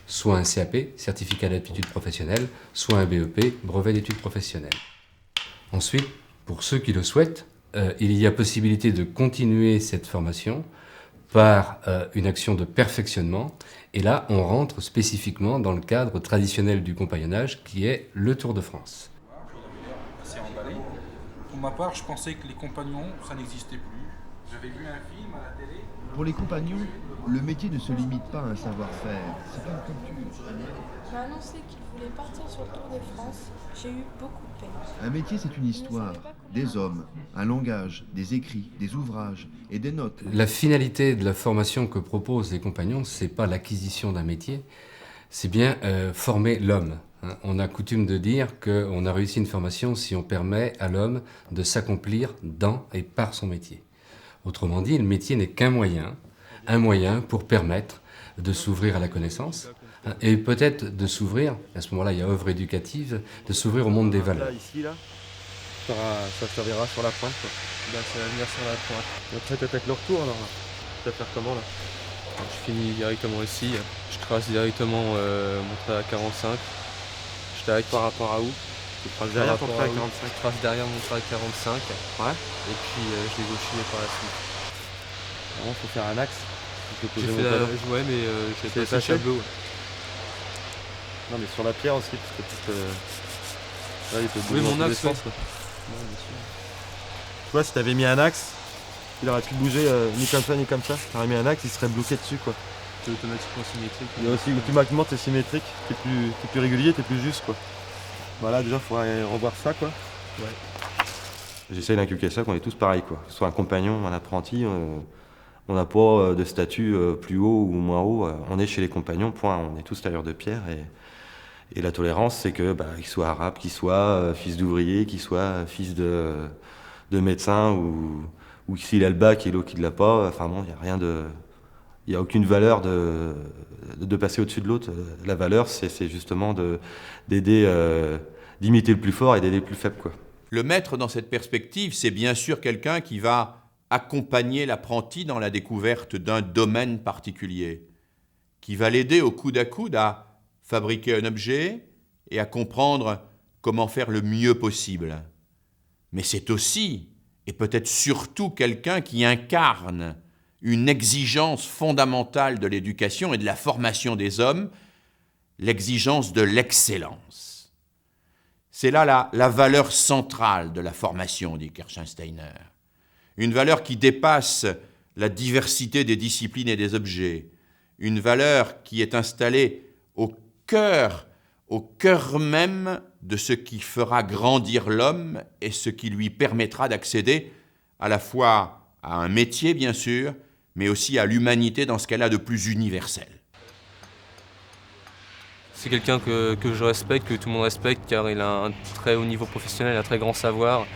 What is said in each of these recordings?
soit un CAP, certificat d'aptitude professionnelle, soit un BEP, brevet d'études professionnelles. Ensuite, pour ceux qui le souhaitent, il y a possibilité de continuer cette formation par une action de perfectionnement. Et là, on rentre spécifiquement dans le cadre traditionnel du compagnonnage qui est le Tour de France. Il avait l'air assez emballé. Pour ma part, je pensais que les compagnons, ça n'existait plus. J'avais vu un film à la télé. Pour les compagnons, le métier ne se limite pas à un savoir-faire, c'est une culture. m'a annoncé qu'il voulait partir sur le Tour de France. J'ai eu beaucoup de peine. Un métier, c'est une histoire, des hommes, un langage, des écrits, des ouvrages et des notes. La finalité de la formation que proposent les compagnons, c'est pas l'acquisition d'un métier, c'est bien former l'homme. On a coutume de dire qu'on a réussi une formation si on permet à l'homme de s'accomplir dans et par son métier. Autrement dit, le métier n'est qu'un moyen, un moyen pour permettre de s'ouvrir à la connaissance et peut-être de s'ouvrir, à ce moment-là il y a œuvre éducative, de s'ouvrir au monde des valeurs. Là, ici, là, ça servira sur la pointe, quoi. Là, ça va venir sur la pointe. Et après, t'attaques le retour, alors, là. Tu vas faire comment, là? Alors, je finis directement ici, je trace directement mon trait à 45. Je taille par rapport à où? Tu traces derrière ton trait à 45? Je trace derrière mon trait à 45. Ouais. Et puis, je vais gauchiner par la suite. Vraiment, faut faire un axe. J'ai fait la... Ouais, mais j'ai passé le tableau. Ouais. Non, mais sur la pierre aussi, parce que là, il peut bouger. Oui, mon axe, ouais. Ouais, bien sûr. Tu vois, si t'avais mis un axe, il aurait pu bouger ni comme ça, ni comme ça. T'aurais mis un axe, il serait bloqué dessus, quoi. C'est automatiquement symétrique. Il y a aussi, automatiquement, t'es symétrique, t'es plus régulier, t'es plus juste, quoi. Voilà, déjà, il faudrait revoir ça, quoi. Ouais. J'essaye d'inculquer ça, qu'on est tous pareils, quoi. Que ce soit un compagnon, un apprenti, on n'a pas de statut plus haut ou moins haut. On est chez les compagnons, point. On est tous tailleurs de pierre. Et la tolérance, c'est que qu'il soit arabe, qu'il soit fils d'ouvrier, qu'il soit fils de médecin, ou s'il a le bac et l'autre qui ne l'a pas, enfin bon, il n'y a rien de... Il n'y a aucune valeur de passer au-dessus de l'autre. La valeur, c'est justement d'aider, d'imiter le plus fort et d'aider le plus faible, quoi. Le maître, dans cette perspective, c'est bien sûr quelqu'un qui va accompagner l'apprenti dans la découverte d'un domaine particulier, qui va l'aider au coude à coude à fabriquer un objet et à comprendre comment faire le mieux possible. Mais c'est aussi, et peut-être surtout, quelqu'un qui incarne une exigence fondamentale de l'éducation et de la formation des hommes, l'exigence de l'excellence. C'est là la valeur centrale de la formation, dit Kirchensteiner. Une valeur qui dépasse la diversité des disciplines et des objets. Une valeur qui est installée au cœur même de ce qui fera grandir l'homme et ce qui lui permettra d'accéder à la fois à un métier, bien sûr, mais aussi à l'humanité dans ce qu'elle a de plus universel. C'est quelqu'un que je respecte, que tout le monde respecte, car il a un très haut niveau professionnel, un très grand savoir.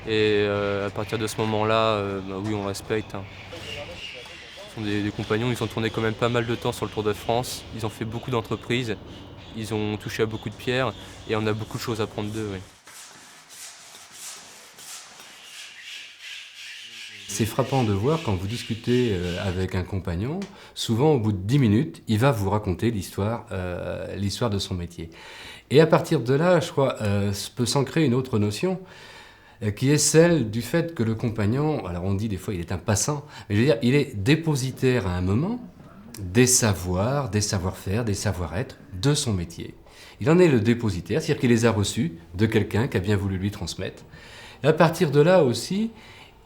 Et à partir de ce moment-là, oui, on respecte. Hein. Ce sont des compagnons, ils ont tourné quand même pas mal de temps sur le Tour de France. Ils ont fait beaucoup d'entreprises, ils ont touché à beaucoup de pierres, et on a beaucoup de choses à prendre d'eux. Oui. C'est frappant de voir quand vous discutez avec un compagnon, souvent au bout de 10 minutes, il va vous raconter l'histoire de son métier. Et à partir de là, je crois, peut s'ancrer une autre notion, qui est celle du fait que le compagnon, alors on dit des fois il est un passant, mais je veux dire, il est dépositaire à un moment des savoirs, des savoir-faire, des savoir-être de son métier. Il en est le dépositaire, c'est-à-dire qu'il les a reçus de quelqu'un qui a bien voulu lui transmettre. Et à partir de là aussi,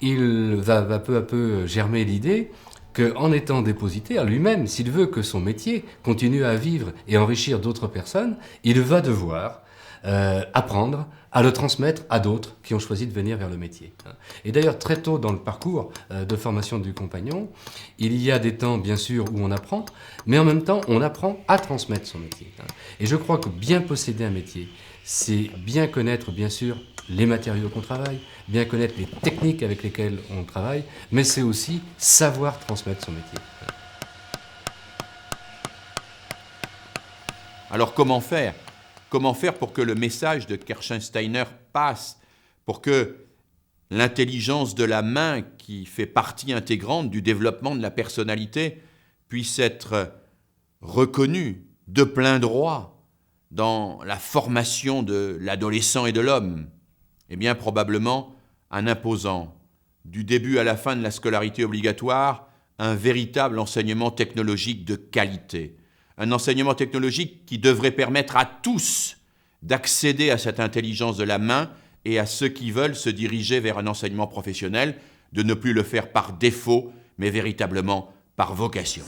il va peu à peu germer l'idée qu'en étant dépositaire, lui-même, s'il veut que son métier continue à vivre et enrichir d'autres personnes, il va devoir apprendre à le transmettre à d'autres qui ont choisi de venir vers le métier. Et d'ailleurs, très tôt dans le parcours de formation du compagnon, il y a des temps, bien sûr, où on apprend, mais en même temps, on apprend à transmettre son métier. Et je crois que bien posséder un métier, c'est bien connaître, bien sûr, les matériaux qu'on travaille, bien connaître les techniques avec lesquelles on travaille, mais c'est aussi savoir transmettre son métier. Alors comment faire ? Comment faire pour que le message de Kirchensteiner passe, pour que l'intelligence de la main, qui fait partie intégrante du développement de la personnalité, puisse être reconnu de plein droit dans la formation de l'adolescent et de l'homme? Eh bien, probablement en imposant, du début à la fin de la scolarité obligatoire, un véritable enseignement technologique de qualité. Un enseignement technologique qui devrait permettre à tous d'accéder à cette intelligence de la main et à ceux qui veulent se diriger vers un enseignement professionnel, de ne plus le faire par défaut, mais véritablement par vocation.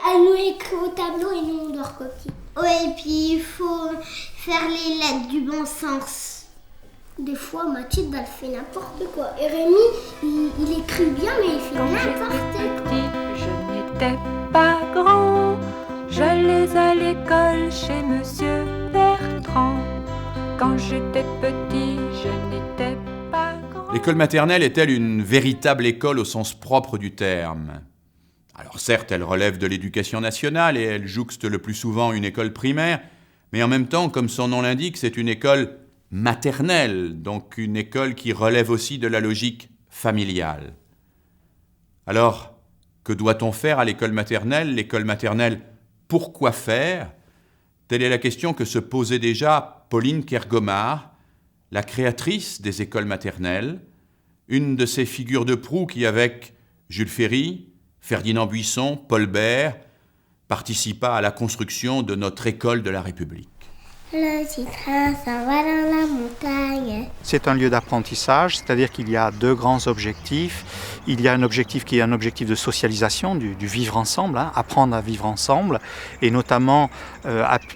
Elle nous écrit au tableau et nous on doit recopier. Ouais, et puis il faut faire les lettres du bon sens. Des fois, Mathilde, elle fait n'importe quoi. Et Rémi, il écrit bien, mais il fait n'importe quoi. Je n'étais pas grand, j'allais à l'école chez Monsieur Bertrand. Quand j'étais petit, je n'étais pas grand. L'école maternelle est-elle une véritable école au sens propre du terme ? Alors certes, elle relève de l'éducation nationale et elle jouxte le plus souvent une école primaire, mais en même temps, comme son nom l'indique, c'est une école maternelle, donc une école qui relève aussi de la logique familiale. Alors, que doit-on faire à l'école maternelle ? L'école maternelle, pourquoi faire ? Telle est la question que se posait déjà Pauline Kergomar, la créatrice des écoles maternelles, une de ces figures de proue qui, avec Jules Ferry, Ferdinand Buisson, Paul Bert, participa à la construction de notre école de la République. Le petit train s'en va dans la montagne. C'est un lieu d'apprentissage, c'est-à-dire qu'il y a deux grands objectifs. Il y a un objectif qui est un objectif de socialisation, du vivre ensemble, apprendre à vivre ensemble, et notamment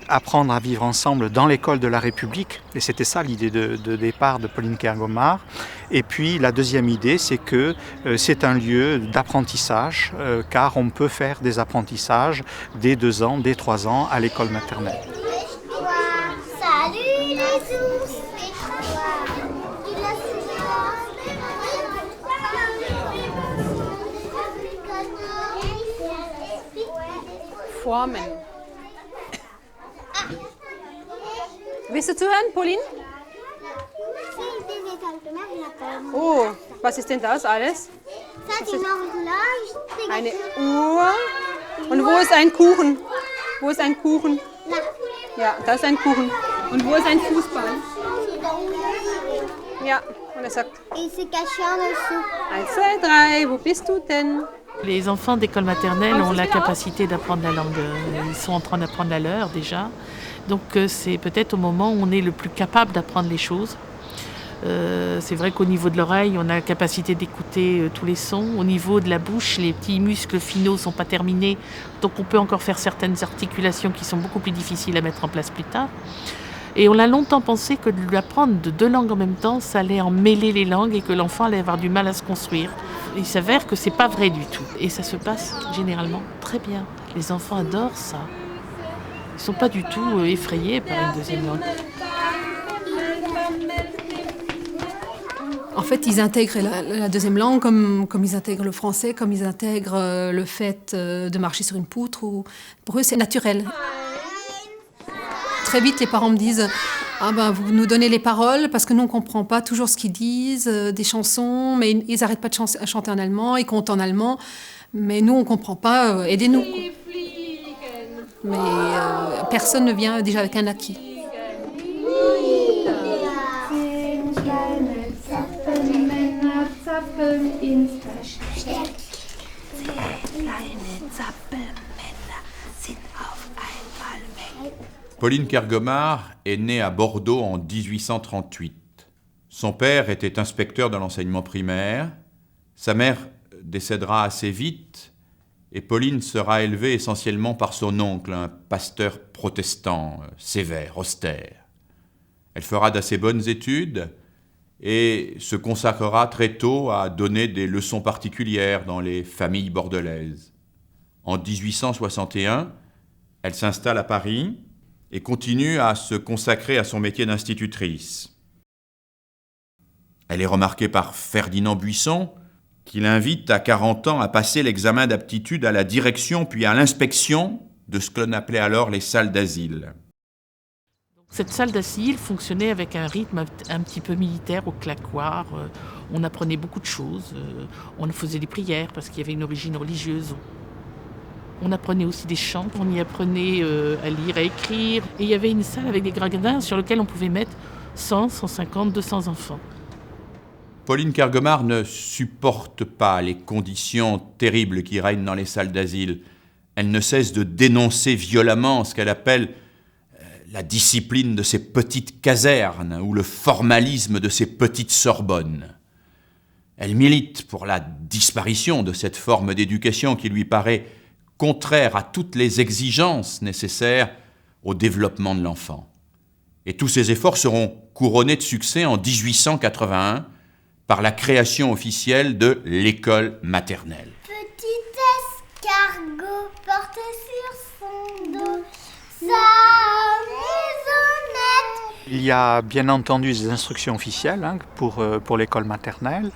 apprendre à vivre ensemble dans l'école de la République. Et c'était ça l'idée de départ de Pauline Kergomar. Et puis la deuxième idée, c'est que c'est un lieu d'apprentissage, car on peut faire des apprentissages dès 2 ans, dès 3 ans à l'école maternelle. Salut les ours. Formen. Bist du zu hören, Pauline? Oh, was ist denn das alles? Eine Uhr. Und wo ist ein Kuchen? Wo ist ein Kuchen? Ja, da ist ein Kuchen. Und wo ist ein Fußball? Ja, und er sagt, 1, 2, 3, wo bist du denn? Les enfants d'école maternelle ont la capacité d'apprendre la langue. Ils sont en train d'apprendre la leur déjà. Donc c'est peut-être au moment où on est le plus capable d'apprendre les choses. C'est vrai qu'au niveau de l'oreille, on a la capacité d'écouter tous les sons. Au niveau de la bouche, les petits muscles finaux ne sont pas terminés. Donc on peut encore faire certaines articulations qui sont beaucoup plus difficiles à mettre en place plus tard. Et on a longtemps pensé que de lui apprendre de 2 langues en même temps, ça allait emmêler les langues et que l'enfant allait avoir du mal à se construire. Il s'avère que c'est pas vrai du tout. Et ça se passe généralement très bien. Les enfants adorent ça. Ils sont pas du tout effrayés par une deuxième langue. En fait, ils intègrent la deuxième langue comme ils intègrent le français, comme ils intègrent le fait de marcher sur une poutre. Pour eux, c'est naturel. Très vite, les parents me disent « Ah ben, vous nous donnez les paroles parce que nous, on ne comprend pas toujours ce qu'ils disent, des chansons, mais ils n'arrêtent pas de chanter en allemand, ils comptent en allemand, mais nous, on ne comprend pas, aidez-nous. » Mais personne ne vient déjà avec un acquis. Pauline Kergomar est née à Bordeaux en 1838. Son père était inspecteur de l'enseignement primaire. Sa mère décédera assez vite et Pauline sera élevée essentiellement par son oncle, un pasteur protestant, sévère, austère. Elle fera d'assez bonnes études et se consacrera très tôt à donner des leçons particulières dans les familles bordelaises. En 1861, elle s'installe à Paris et continue à se consacrer à son métier d'institutrice. Elle est remarquée par Ferdinand Buisson, qui l'invite à 40 ans à passer l'examen d'aptitude à la direction puis à l'inspection de ce que l'on appelait alors les salles d'asile. Cette salle d'asile fonctionnait avec un rythme un petit peu militaire au claquoir. On apprenait beaucoup de choses. On faisait des prières parce qu'il y avait une origine religieuse. On apprenait aussi des chants, on y apprenait à lire, à écrire. Et il y avait une salle avec des gradins sur lesquels on pouvait mettre 100, 150, 200 enfants. Pauline Kergomar ne supporte pas les conditions terribles qui règnent dans les salles d'asile. Elle ne cesse de dénoncer violemment ce qu'elle appelle la discipline de ces petites casernes ou le formalisme de ces petites Sorbonnes. Elle milite pour la disparition de cette forme d'éducation qui lui paraît contraire à toutes les exigences nécessaires au développement de l'enfant. Et tous ces efforts seront couronnés de succès en 1881 par la création officielle de l'école maternelle. Petit escargot porte sur son dos sa maisonnette. Il y a bien entendu des instructions officielles pour l'école maternelle.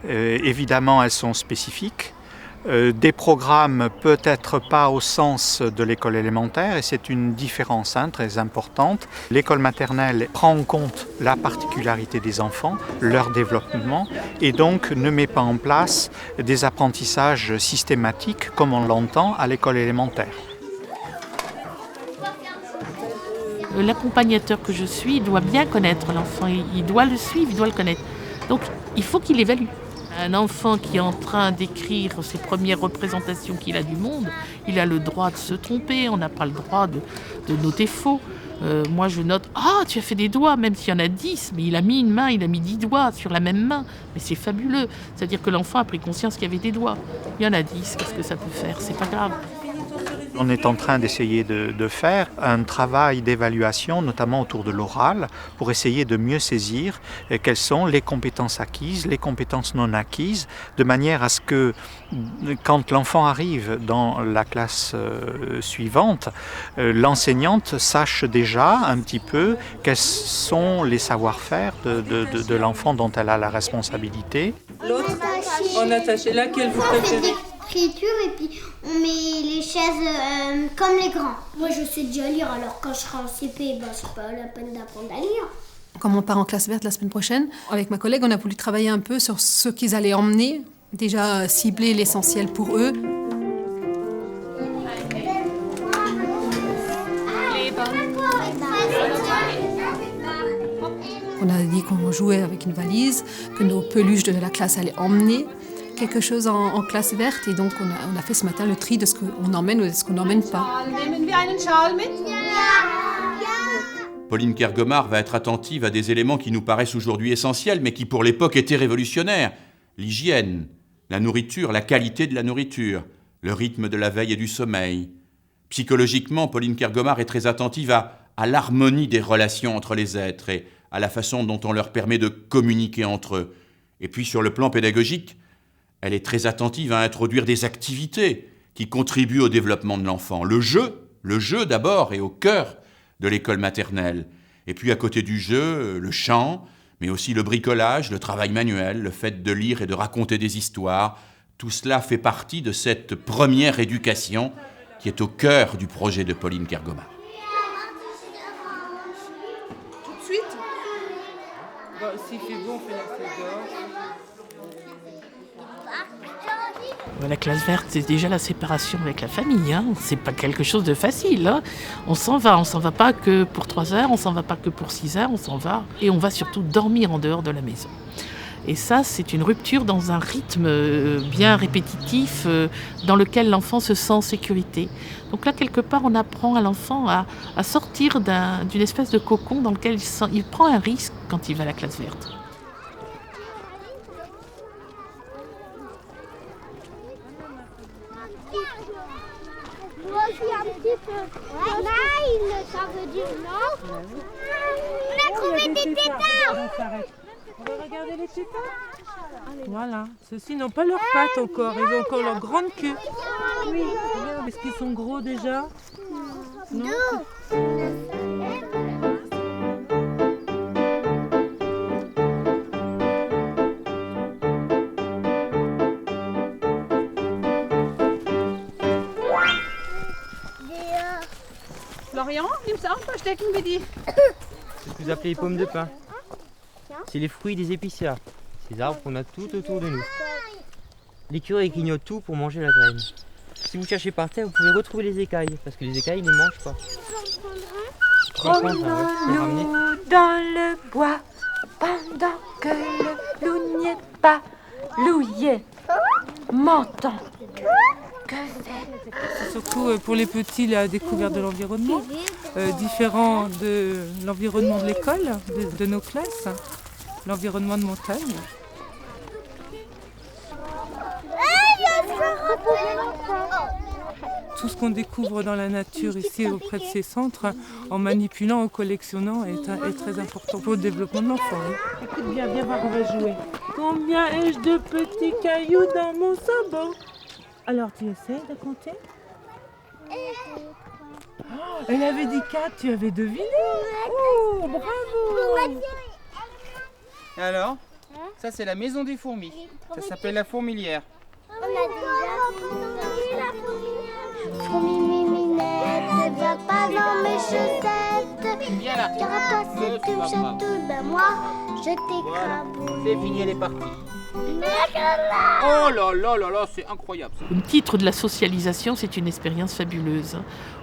Évidemment, elles sont spécifiques. Des programmes peut-être pas au sens de l'école élémentaire, et c'est une différence très importante. L'école maternelle prend en compte la particularité des enfants, leur développement, et donc ne met pas en place des apprentissages systématiques comme on l'entend à l'école élémentaire. L'accompagnateur que je suis doit bien connaître l'enfant, il doit le suivre, il doit le connaître. Donc il faut qu'il évalue. Un enfant qui est en train d'écrire ses premières représentations qu'il a du monde, il a le droit de se tromper, on n'a pas le droit de noter faux. Moi je note, tu as fait des doigts, même s'il y en a 10, mais il a mis une main, il a mis 10 doigts sur la même main. Mais c'est fabuleux, c'est-à-dire que l'enfant a pris conscience qu'il y avait des doigts. Il y en a 10, qu'est-ce que ça peut faire? C'est pas grave. On est en train d'essayer de faire un travail d'évaluation, notamment autour de l'oral, pour essayer de mieux saisir quelles sont les compétences acquises, les compétences non acquises, de manière à ce que, quand l'enfant arrive dans la classe suivante, l'enseignante sache déjà un petit peu quels sont les savoir-faire de l'enfant dont elle a la responsabilité. L'autre, on attache laquelle vous préférez? Et puis on met les chaises comme les grands. Moi je sais déjà lire, alors quand je serai en CP, c'est pas la peine d'apprendre à lire. Comme on part en classe verte la semaine prochaine, avec ma collègue, on a voulu travailler un peu sur ce qu'ils allaient emmener, déjà cibler l'essentiel pour eux. On a dit qu'on jouait avec une valise, que nos peluches de la classe allaient emmener quelque chose en classe verte, et donc on a fait ce matin le tri de ce qu'on emmène ou de ce qu'on n'emmène pas. Pauline Kergomar va être attentive à des éléments qui nous paraissent aujourd'hui essentiels, mais qui pour l'époque étaient révolutionnaires. L'hygiène, la nourriture, la qualité de la nourriture, le rythme de la veille et du sommeil. Psychologiquement, Pauline Kergomar est très attentive à l'harmonie des relations entre les êtres et à la façon dont on leur permet de communiquer entre eux. Et puis sur le plan pédagogique, elle est très attentive à introduire des activités qui contribuent au développement de l'enfant. Le jeu d'abord est au cœur de l'école maternelle. Et puis à côté du jeu, le chant, mais aussi le bricolage, le travail manuel, le fait de lire et de raconter des histoires. Tout cela fait partie de cette première éducation qui est au cœur du projet de Pauline Kergomar. Tout de suite? S'il fait bon, on fait la fête dehors. La classe verte, c'est déjà la séparation avec la famille. C'est pas quelque chose de facile. On s'en va pas que pour 3 heures, on s'en va pas que pour 6 heures, on s'en va. Et on va surtout dormir en dehors de la maison. Et ça, c'est une rupture dans un rythme bien répétitif dans lequel l'enfant se sent en sécurité. Donc là, quelque part, on apprend à l'enfant à sortir d'une espèce de cocon dans lequel il prend un risque quand il va à la classe verte. veut dire non. On a trouvé des tétards. On va regarder les tétards. Voilà, ceux-ci n'ont pas leurs pattes encore, ils ont encore leur grande queue. Oui, regarde, est-ce qu'ils sont gros déjà? Non. Florian, nimm es auch ein paar stecken wie die. C'est ce que vous appelez les pommes de pin. C'est les fruits des épicéas. Ces arbres qu'on a tout autour de nous. L'écureuil grignote tout pour manger la graine. Si vous cherchez par terre, vous pouvez retrouver les écailles, parce que les écailles ne mangent pas. Promenons-nous dans le bois pendant que le loup n'y est pas. Loup y est, m'entend. Que c'est? C'est surtout pour les petits la découverte de l'environnement, différent de l'environnement de l'école, de nos classes, l'environnement de montagne. Tout ce qu'on découvre dans la nature ici auprès de ces centres, en manipulant, en collectionnant, est très important pour le développement de l'enfant. Écoute bien, viens voir, on va jouer. Combien ai-je de petits cailloux dans mon sabot? Alors tu essaies de compter? Oh, elle avait dit 4, tu avais deviné? Oh, bravo! Alors, ça c'est la maison des fourmis. Ça s'appelle la fourmilière. On a déjà la fourmilière. Fourmi miminette, ne viens pas dans mes chaussettes. Viens là. Tu auras passé tout château, ben moi, je t'écrabouille. C'est fini, elle est partie. Oh là là là là, c'est incroyable. Au titre de la socialisation, c'est une expérience fabuleuse.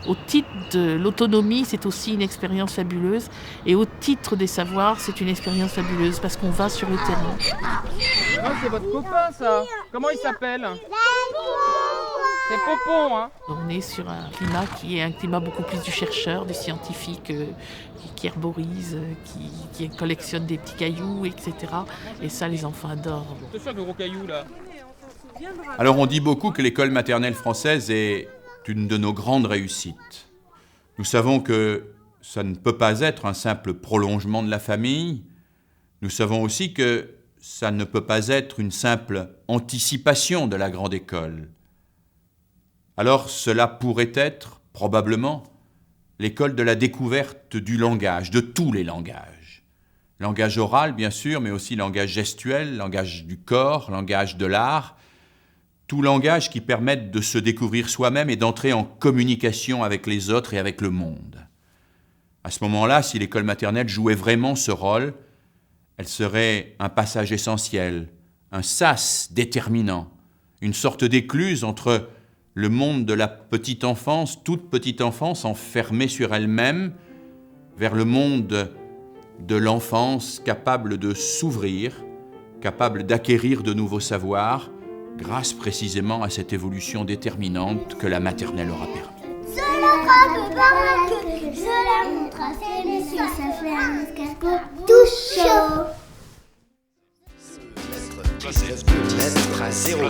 Au titre de l'autonomie, c'est aussi une expérience fabuleuse. Et au titre des savoirs, c'est une expérience fabuleuse parce qu'on va sur le terrain. Oh, c'est votre copain ça. Comment il s'appelle? C'est Popon, hein. On est sur un climat qui est un climat beaucoup plus du chercheur, du scientifique, qui herborise, qui collectionne des petits cailloux, etc. Et ça, les enfants adorent. C'est ça le gros caillou là. Alors on dit beaucoup que l'école maternelle française est une de nos grandes réussites. Nous savons que ça ne peut pas être un simple prolongement de la famille. Nous savons aussi que ça ne peut pas être une simple anticipation de la grande école. Alors cela pourrait être, probablement, l'école de la découverte du langage, de tous les langages. Langage oral, bien sûr, mais aussi langage gestuel, langage du corps, langage de l'art. Tout langage qui permette de se découvrir soi-même et d'entrer en communication avec les autres et avec le monde. À ce moment-là, si l'école maternelle jouait vraiment ce rôle, elle serait un passage essentiel, un sas déterminant, une sorte d'écluse entre le monde de la petite enfance, toute petite enfance enfermée sur elle-même, vers le monde de l'enfance capable de s'ouvrir, capable d'acquérir de nouveaux savoirs, grâce précisément à cette évolution déterminante que la maternelle aura permis. Je la robe par la queue, je la montre à ces messieurs, ça fait un escargot tout chaud. Lettre à 0.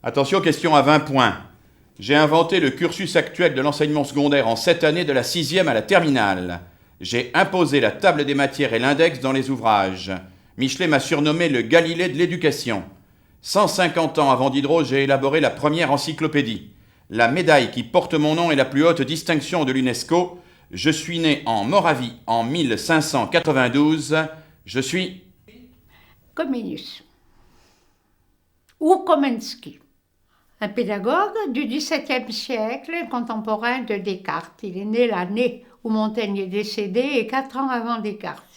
Attention, question à 20 points. J'ai inventé le cursus actuel de l'enseignement secondaire en 7 années de la 6e à la terminale. J'ai imposé la table des matières et l'index dans les ouvrages. Michelet m'a surnommé le Galilée de l'éducation. 150 ans avant Diderot, j'ai élaboré la première encyclopédie. La médaille qui porte mon nom est la plus haute distinction de l'UNESCO. Je suis né en Moravie en 1592. Je suis... Comenius. Ou Komensky. Un pédagogue du XVIIe siècle, contemporain de Descartes. Il est né l'année où Montaigne est décédé et 4 ans avant Descartes.